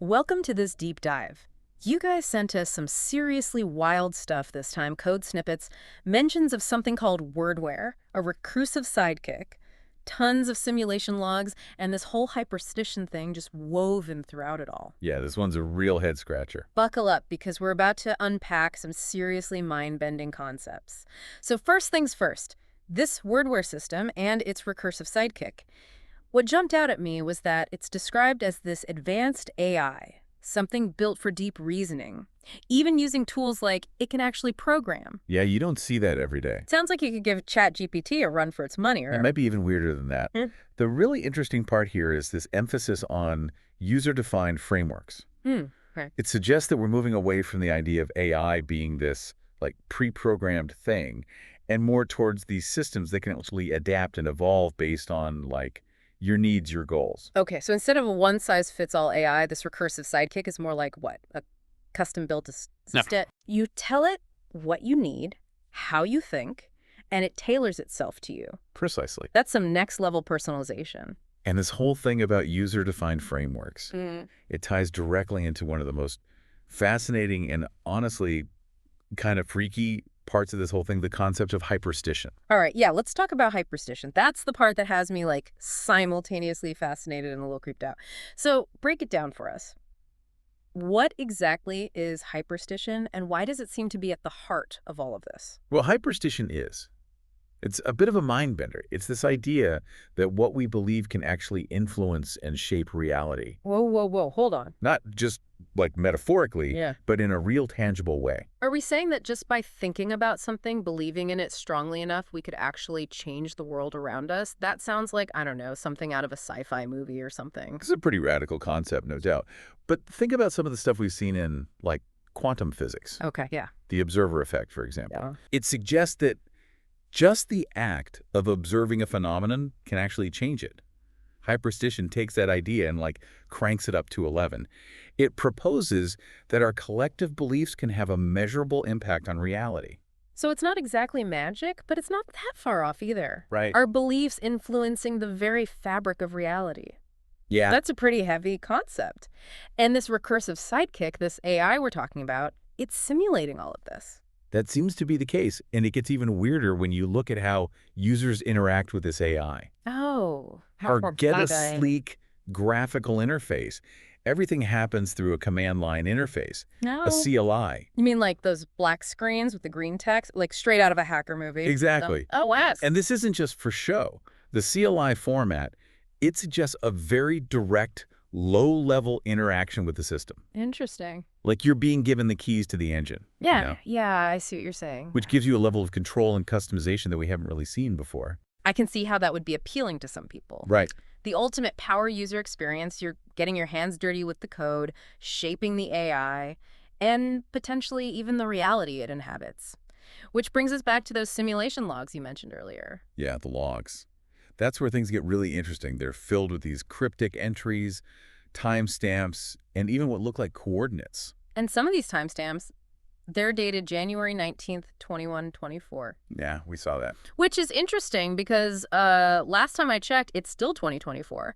Welcome to this deep dive. You guys sent us some seriously wild stuff this time, code snippets, mentions of something called wordware, a recursive sidekick, tons of simulation logs, and this whole hyperstition thing just woven throughout it all. Yeah, this one's a real head scratcher. Buckle up, because we're about to unpack some seriously mind-bending concepts. So first things first, this wordware system and its recursive sidekick. What jumped out at me was that it's described as this advanced AI, something built for deep reasoning, even using tools like it can actually program. Yeah, you don't see that every day. Sounds like you could give ChatGPT a run for its money. It might be even weirder than that. The really interesting part here is this emphasis on user-defined frameworks. Right. It suggests that we're moving away from the idea of AI being this like pre-programmed thing and more towards these systems that can actually adapt and evolve based on like your needs, your goals. Okay, so instead of a one-size-fits-all AI, this recursive sidekick is more like what? A custom-built assistant? You tell it what you need, how you think, and it tailors itself to you. Precisely. That's some next-level personalization. And this whole thing about user-defined frameworks, it ties directly into one of the most fascinating and honestly kind of freaky parts of this whole thing, the concept of hyperstition. All right, yeah, let's talk about hyperstition. That's the part that has me like simultaneously fascinated and a little creeped out. So break it down for us. What exactly is hyperstition, and why does it seem to be at the heart of all of this? Well, hyperstition it's a bit of a mind bender. It's this idea that what we believe can actually influence and shape reality. Whoa, whoa, whoa, hold on. Not just like metaphorically, Yeah. but in a real tangible way. Are we saying that just by thinking about something, believing in it strongly enough, we could actually change the world around us? That sounds like, I don't know, something out of a sci-fi movie or something. This is a pretty radical concept, no doubt. But think about some of the stuff we've seen in like quantum physics. Okay, yeah. The observer effect, for example. Yeah. It suggests that just the act of observing a phenomenon can actually change it. Hyperstition takes that idea and like cranks it up to 11. It proposes that our collective beliefs can have a measurable impact on reality. So it's not exactly magic, but it's not that far off either. Right. Our beliefs influencing the very fabric of reality. Yeah. That's a pretty heavy concept. And this recursive sidekick, this AI we're talking about, it's simulating all of this. That seems to be the case, and it gets even weirder when you look at how users interact with this AI. Oh. Or get a sleek graphical interface. Everything happens through a command line interface, a CLI. You mean like those black screens with the green text? Like straight out of a hacker movie? Exactly. Oh, wow. And this isn't just for show. The CLI format, it suggests a very direct, low-level interaction with the system. Interesting. Like you're being given the keys to the engine. Yeah, you know, yeah, I see what you're saying. which gives you a level of control and customization that we haven't really seen before. I can see how that would be appealing to some people. Right. The ultimate power user experience, you're getting your hands dirty with the code, shaping the AI, and potentially even the reality it inhabits. Which brings us back to those simulation logs you mentioned earlier. Yeah, the logs. That's where things get really interesting. They're filled with these cryptic entries, timestamps, and even what look like coordinates. And some of these timestamps, they're dated January 19th, 2124. Yeah, we saw that. Which is interesting because last time I checked, it's still 2024.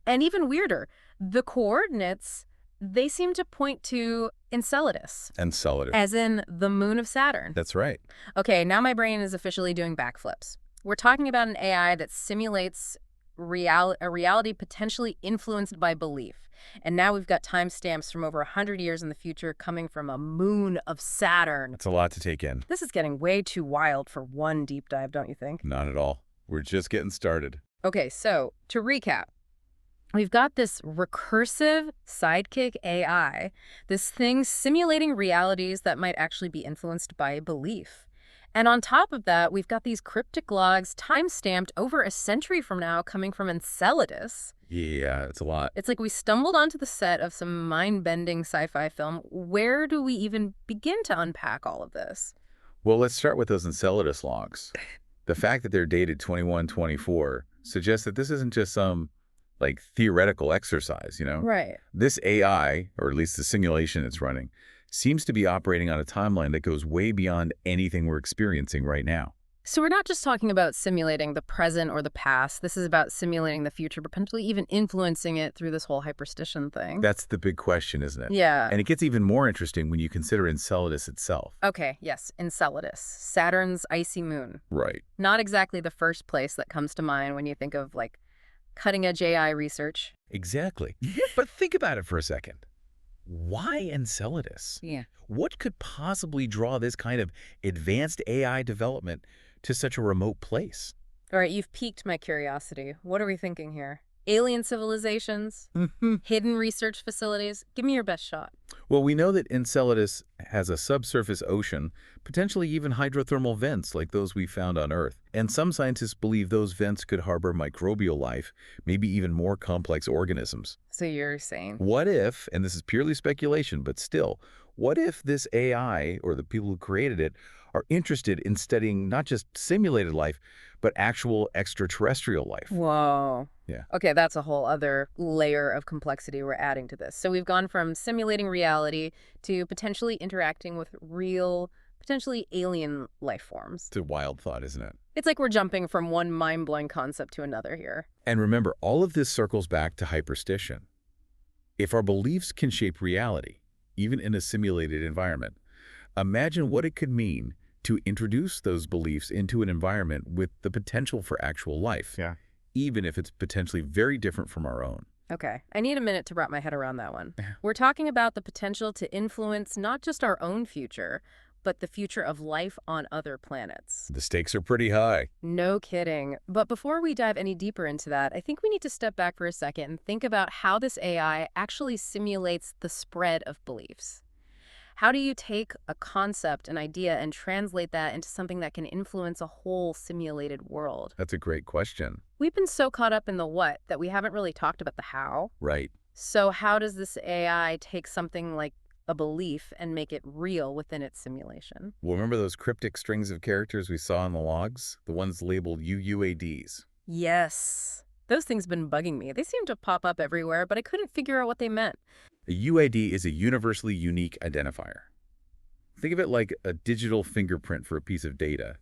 And even weirder, the coordinates, they seem to point to Enceladus. Enceladus. As in the moon of Saturn. That's right. Okay, now my brain is officially doing backflips. We're talking about an AI that simulates a reality potentially influenced by belief. And now we've got timestamps from over 100 years in the future coming from a moon of Saturn. That's a lot to take in. This is getting way too wild for one deep dive, don't you think? Not at all. We're just getting started. Okay, so to recap, we've got this recursive sidekick AI, this thing simulating realities that might actually be influenced by belief. And on top of that, we've got these cryptic logs time-stamped over a century from now coming from Enceladus. Yeah, it's a lot. It's like we stumbled onto the set of some mind-bending sci-fi film. Where do we even begin to unpack all of this? Well, let's start with those Enceladus logs. The fact that they're dated 2124 suggests that this isn't just some like theoretical exercise, you know? Right. This AI, or at least the simulation it's running, seems to be operating on a timeline that goes way beyond anything we're experiencing right now. So we're not just talking about simulating the present or the past. This is about simulating the future, potentially even influencing it through this whole hyperstition thing. That's the big question, isn't it? Yeah. And it gets even more interesting when you consider Enceladus itself. Okay, yes, Enceladus, Saturn's icy moon. Right. Not exactly the first place that comes to mind when you think of, like, cutting-edge AI research. Exactly. But think about it for a second. Why Enceladus? Yeah. What could possibly draw this kind of advanced AI development to such a remote place? All right, you've piqued my curiosity. What are we thinking here? Alien civilizations? Hidden research facilities? Give me your best shot. Well, we know that Enceladus has a subsurface ocean, potentially even hydrothermal vents like those we found on Earth. And some scientists believe those vents could harbor microbial life, maybe even more complex organisms. So you're saying? What if, and this is purely speculation, but still, what if this AI, or the people who created it, are interested in studying not just simulated life, but actual extraterrestrial life? Whoa. Yeah. Okay, that's a whole other layer of complexity we're adding to this. So we've gone from simulating reality to potentially interacting with real, potentially alien life forms. It's a wild thought, isn't it? It's like we're jumping from one mind-blowing concept to another here. And remember, all of this circles back to hyperstition. If our beliefs can shape reality, even in a simulated environment, imagine what it could mean to introduce those beliefs into an environment with the potential for actual life, even if it's potentially very different from our own. Okay, I need a minute to wrap my head around that one. We're talking about the potential to influence not just our own future, but the future of life on other planets. The stakes are pretty high. No kidding. But before we dive any deeper into that, I think we need to step back for a second and think about how this AI actually simulates the spread of beliefs. How do you take a concept, an idea, and translate that into something that can influence a whole simulated world? That's a great question. We've been so caught up in the what that we haven't really talked about the how. Right. So how does this AI take something like a belief and make it real within its simulation? Well, remember those cryptic strings of characters we saw in the logs? The ones labeled UUIDs. Yes. Those things have been bugging me. They seem to pop up everywhere, but I couldn't figure out what they meant. A UID is a universally unique identifier. Think of it like a digital fingerprint for a piece of data.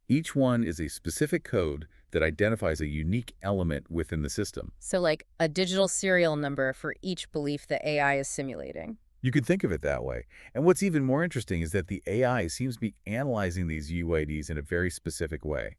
Each one is a specific code that identifies a unique element within the system. So like a digital serial number for each belief the AI is simulating. You could think of it that way. And what's even more interesting is that the AI seems to be analyzing these UIDs in a very specific way.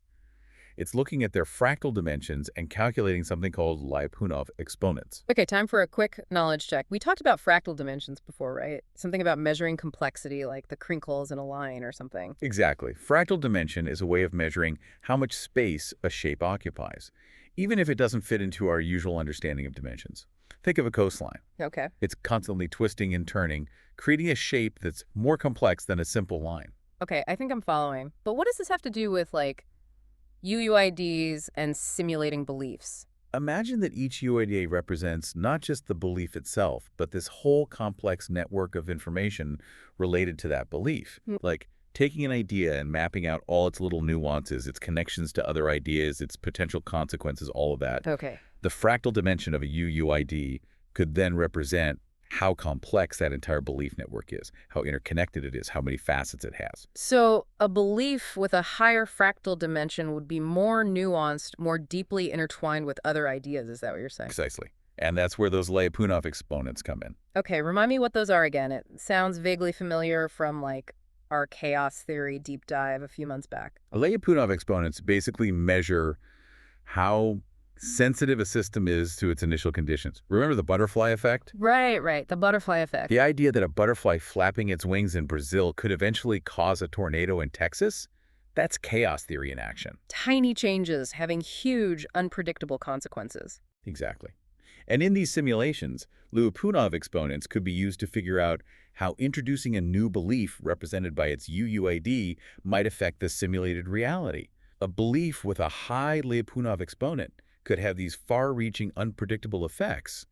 It's looking at their fractal dimensions and calculating something called Lyapunov exponents. Okay, time for a quick knowledge check. We talked about fractal dimensions before, right? Something about measuring complexity, like the crinkles in a line or something. Exactly. Fractal dimension is a way of measuring how much space a shape occupies, even if it doesn't fit into our usual understanding of dimensions. Think of a coastline. Okay. It's constantly twisting and turning, creating a shape that's more complex than a simple line. Okay, I think I'm following. But what does this have to do with, like, UUIDs and simulating beliefs? Imagine that each UID represents not just the belief itself, but this whole complex network of information related to that belief. Like taking an idea and mapping out all its little nuances, its connections to other ideas, its potential consequences, all of that. Okay. The fractal dimension of a UUID could then represent how complex that entire belief network is, how interconnected it is, how many facets it has. So a belief with a higher fractal dimension would be more nuanced, more deeply intertwined with other ideas. Is that what you're saying? Precisely. And that's where those Lyapunov exponents come in. Okay, remind me what those are again. It sounds vaguely familiar from, like, our chaos theory deep dive a few months back. Lyapunov exponents basically measure how sensitive a system is to its initial conditions. Remember the butterfly effect? Right. The butterfly effect. The idea that a butterfly flapping its wings in Brazil could eventually cause a tornado in Texas? That's chaos theory in action. Tiny changes having huge, unpredictable consequences. Exactly. And in these simulations, Lyapunov exponents could be used to figure out how introducing a new belief represented by its UUID might affect the simulated reality. A belief with a high Lyapunov exponent could have these far-reaching, unpredictable effects,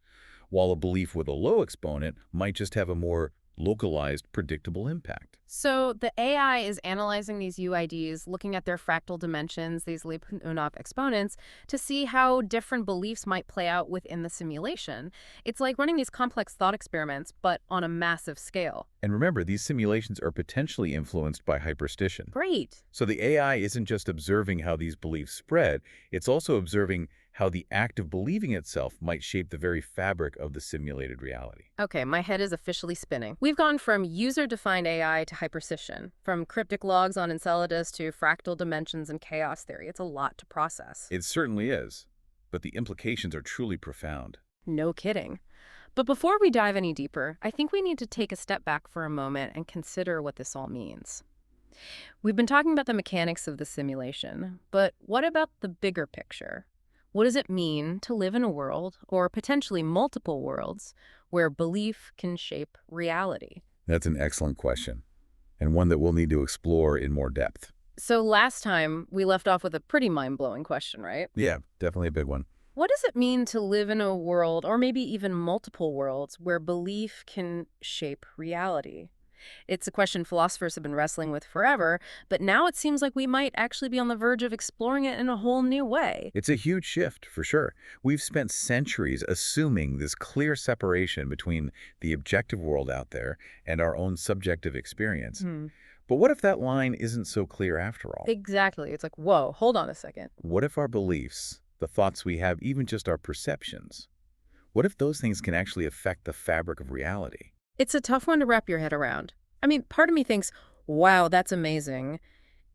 while a belief with a low exponent might just have a more localized, predictable impact. So the AI is analyzing these UIDs, looking at their fractal dimensions, these Lyapunov exponents, to see how different beliefs might play out within the simulation. It's like running these complex thought experiments, but on a massive scale. And remember, these simulations are potentially influenced by hyperstition. Great. So the AI isn't just observing how these beliefs spread, it's also observing how the act of believing itself might shape the very fabric of the simulated reality. Okay, my head is officially spinning. We've gone from user-defined AI to hyperstition, from cryptic logs on ENCELADUS to fractal dimensions and chaos theory. It's a lot to process. It certainly is, but the implications are truly profound. No kidding. But before we dive any deeper, I think we need to take a step back for a moment and consider what this all means. We've been talking about the mechanics of the simulation, but what about the bigger picture? What does it mean to live in a world, or potentially multiple worlds, where belief can shape reality? That's an excellent question, and one that we'll need to explore in more depth. So last time, we left off with a pretty mind-blowing question, right? Yeah, definitely a big one. What does it mean to live in a world, or maybe even multiple worlds, where belief can shape reality? It's a question philosophers have been wrestling with forever, but now it seems like we might actually be on the verge of exploring it in a whole new way. It's a huge shift, for sure. We've spent centuries assuming this clear separation between the objective world out there and our own subjective experience. But what if that line isn't so clear after all? Exactly. It's like, whoa, hold on a second. What if our beliefs, the thoughts we have, even just our perceptions, what if those things can actually affect the fabric of reality? It's a tough one to wrap your head around. I mean, part of me thinks, wow, that's amazing.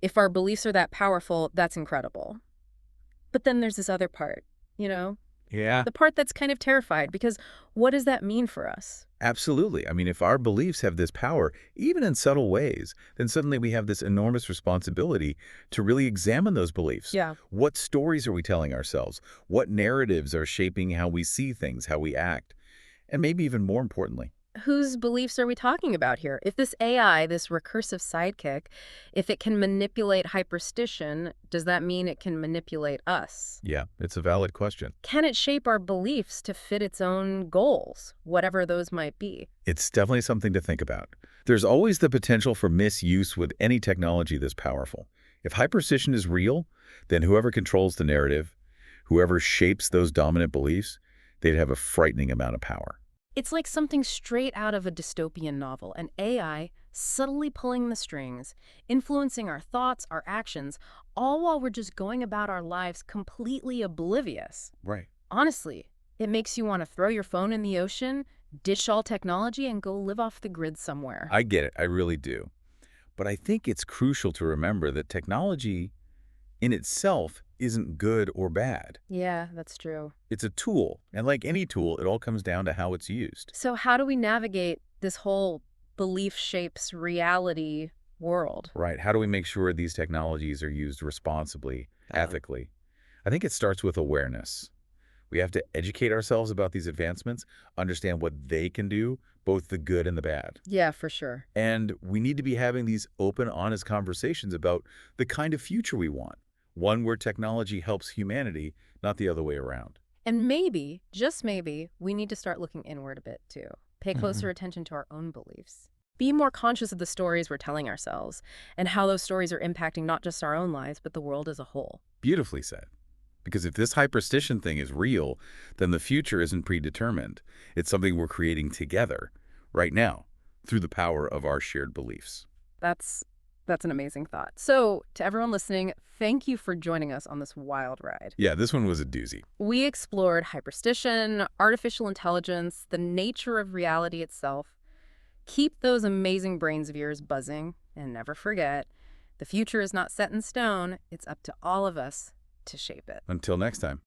If our beliefs are that powerful, that's incredible. But then there's this other part, you know? Yeah, The part that's kind of terrified, because what does that mean for us? absolutely. I mean, if our beliefs have this power, even in subtle ways, then suddenly we have this enormous responsibility to really examine those beliefs. Yeah. What stories are we telling ourselves? What narratives are shaping how we see things, how we act? And maybe even more importantly, Whose beliefs are we talking about here? If this AI, this recursive sidekick, if it can manipulate hyperstition, does that mean it can manipulate us? yeah, it's a valid question. Can it shape our beliefs to fit its own goals, whatever those might be? It's definitely something to think about. There's always the potential for misuse with any technology this powerful. If hyperstition is real, then whoever controls the narrative, whoever shapes those dominant beliefs, they'd have a frightening amount of power. It's like something straight out of a dystopian novel, an AI subtly pulling the strings, influencing our thoughts, our actions, all while we're just going about our lives completely oblivious. Right. Honestly, it makes you want to throw your phone in the ocean, ditch all technology, and go live off the grid somewhere. I get it. I really do. But I think it's crucial to remember that technology in itself isn't good or bad. Yeah, that's true. It's a tool, and like any tool, it all comes down to how it's used. So how do we navigate this whole belief shapes reality world? Right. How do we make sure these technologies are used responsibly, ethically? I think it starts with awareness. We have to educate ourselves about these advancements, understand what they can do, both the good and the bad. Yeah, for sure. And we need to be having these open, honest conversations about the kind of future we want. One where technology helps humanity, not the other way around. And maybe, just maybe, we need to start looking inward a bit too. Pay closer attention to our own beliefs. Be more conscious of the stories we're telling ourselves and how those stories are impacting not just our own lives, but the world as a whole. Beautifully said. Because if this hyperstition thing is real, then the future isn't predetermined. It's something we're creating together, right now, through the power of our shared beliefs. That's an amazing thought. So, to everyone listening, thank you for joining us on this wild ride. Yeah, this one was a doozy. We explored hyperstition, artificial intelligence, the nature of reality itself. Keep those amazing brains of yours buzzing, and never forget, the future is not set in stone. It's up to all of us to shape it. Until next time.